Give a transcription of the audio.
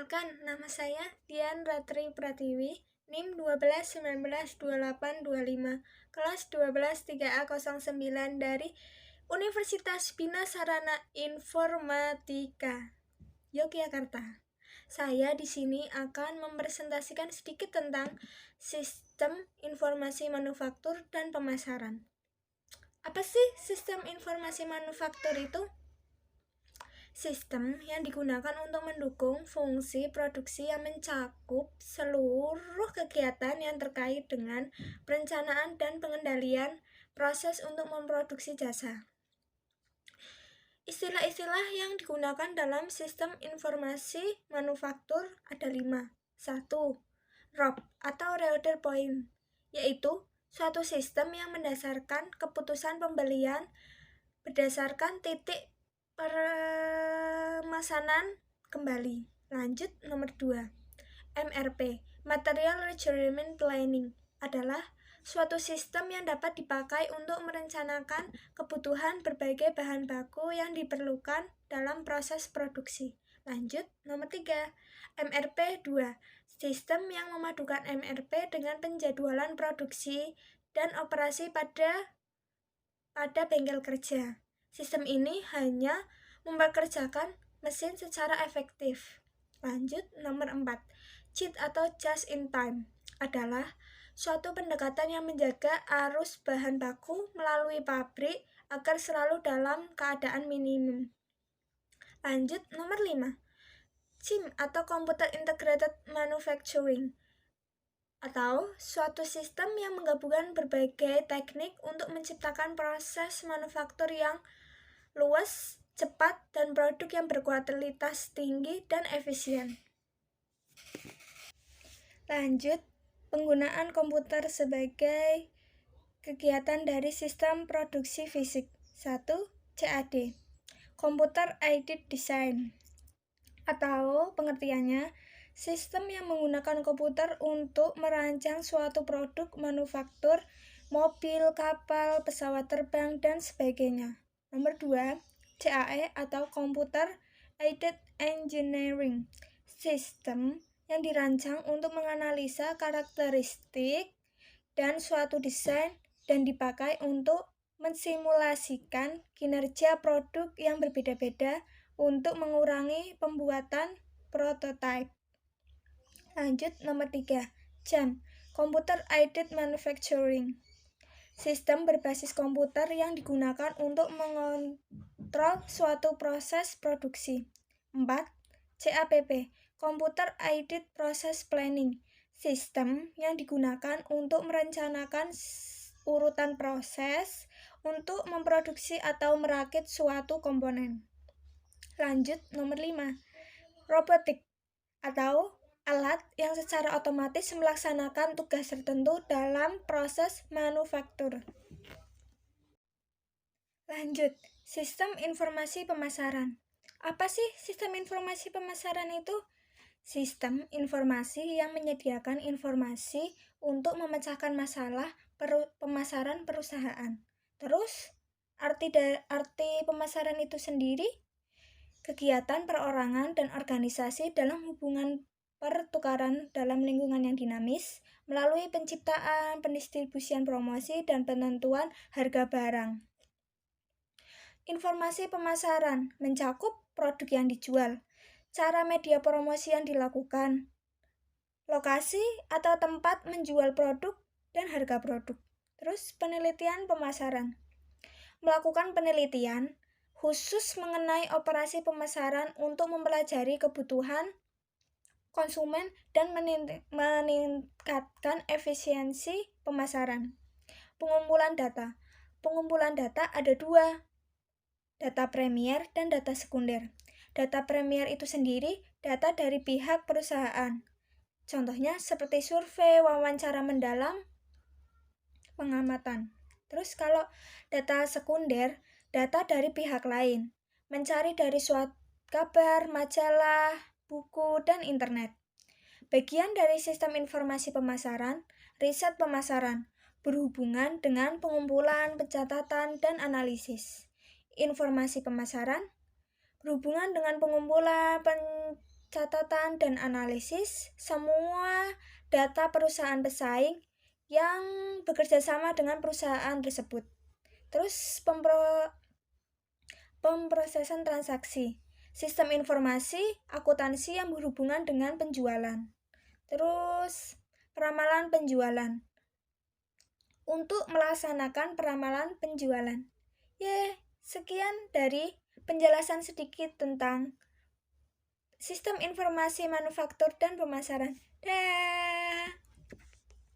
Perkenalkan, nama saya Dian Ratri Pratiwi, NIM 12192825, kelas 12 3A09 dari Universitas Bina Sarana Informatika, Yogyakarta. Saya di sini akan mempresentasikan sedikit tentang sistem informasi manufaktur dan pemasaran. Apa sih sistem informasi manufaktur itu? Sistem yang digunakan untuk mendukung fungsi produksi yang mencakup seluruh kegiatan yang terkait dengan perencanaan dan pengendalian proses untuk memproduksi jasa. Istilah-istilah yang digunakan dalam sistem informasi manufaktur ada 5. 1. ROP atau Reorder Point, yaitu suatu sistem yang mendasarkan keputusan pembelian berdasarkan titik pemesanan kembali. Lanjut nomor 2. MRP, Material Requirement Planning, adalah suatu sistem yang dapat dipakai untuk merencanakan kebutuhan berbagai bahan baku yang diperlukan dalam proses produksi. Lanjut nomor 3. MRP 2, sistem yang memadukan MRP dengan penjadwalan produksi dan operasi pada bengkel kerja. Sistem ini hanya mempekerjakan mesin secara efektif. Lanjut nomor 4. JIT atau Just in Time adalah suatu pendekatan yang menjaga arus bahan baku melalui pabrik agar selalu dalam keadaan minimum. Lanjut nomor 5. CIM atau Computer Integrated Manufacturing, atau suatu sistem yang menggabungkan berbagai teknik untuk menciptakan proses manufaktur yang luas, cepat, dan produk yang berkualitas tinggi dan efisien. Lanjut, penggunaan komputer sebagai kegiatan dari sistem produksi fisik. 1. CAD, Computer Aided Design, atau pengertiannya, sistem yang menggunakan komputer untuk merancang suatu produk manufaktur, mobil, kapal, pesawat terbang, dan sebagainya. Nomor 2, CAE atau Computer Aided Engineering, sistem yang dirancang untuk menganalisa karakteristik dan suatu desain dan dipakai untuk mensimulasikan kinerja produk yang berbeda-beda untuk mengurangi pembuatan prototipe. Lanjut nomor 3, CAM, Computer Aided Manufacturing, sistem berbasis komputer yang digunakan untuk mengontrol suatu proses produksi. 4. CAPP, Computer Aided Process Planning, sistem yang digunakan untuk merencanakan urutan proses untuk memproduksi atau merakit suatu komponen. Lanjut nomor 5. Robotik atau alat yang secara otomatis melaksanakan tugas tertentu dalam proses manufaktur. Lanjut, sistem informasi pemasaran. Apa sih sistem informasi pemasaran itu? Sistem informasi yang menyediakan informasi untuk memecahkan masalah pemasaran perusahaan. Terus, arti pemasaran itu sendiri? Kegiatan perorangan dan organisasi dalam hubungan pertukaran dalam lingkungan yang dinamis melalui penciptaan, pendistribusian, promosi, dan penentuan harga barang. Informasi pemasaran mencakup produk yang dijual, cara media promosi yang dilakukan, lokasi atau tempat menjual produk, dan harga produk. Terus penelitian pemasaran, melakukan penelitian khusus mengenai operasi pemasaran untuk mempelajari kebutuhan konsumen dan meningkatkan efisiensi pemasaran. Pengumpulan data. Pengumpulan data ada 2, data premier dan data sekunder. Data premier itu sendiri data dari pihak perusahaan. Contohnya seperti survei, wawancara mendalam, pengamatan. Terus kalau data sekunder, data dari pihak lain, mencari dari suatu kabar, majalah, buku, dan internet. Bagian dari sistem informasi pemasaran, riset pemasaran, berhubungan dengan pengumpulan, pencatatan, dan analisis. Informasi pemasaran berhubungan dengan pengumpulan, catatan dan analisis semua data perusahaan pesaing yang bekerja sama dengan perusahaan tersebut. Terus pemrosesan transaksi, sistem informasi akuntansi yang berhubungan dengan penjualan. Terus peramalan penjualan, untuk melaksanakan peramalan penjualan. Sekian dari penjelasan sedikit tentang sistem informasi manufaktur dan pemasaran. Dah.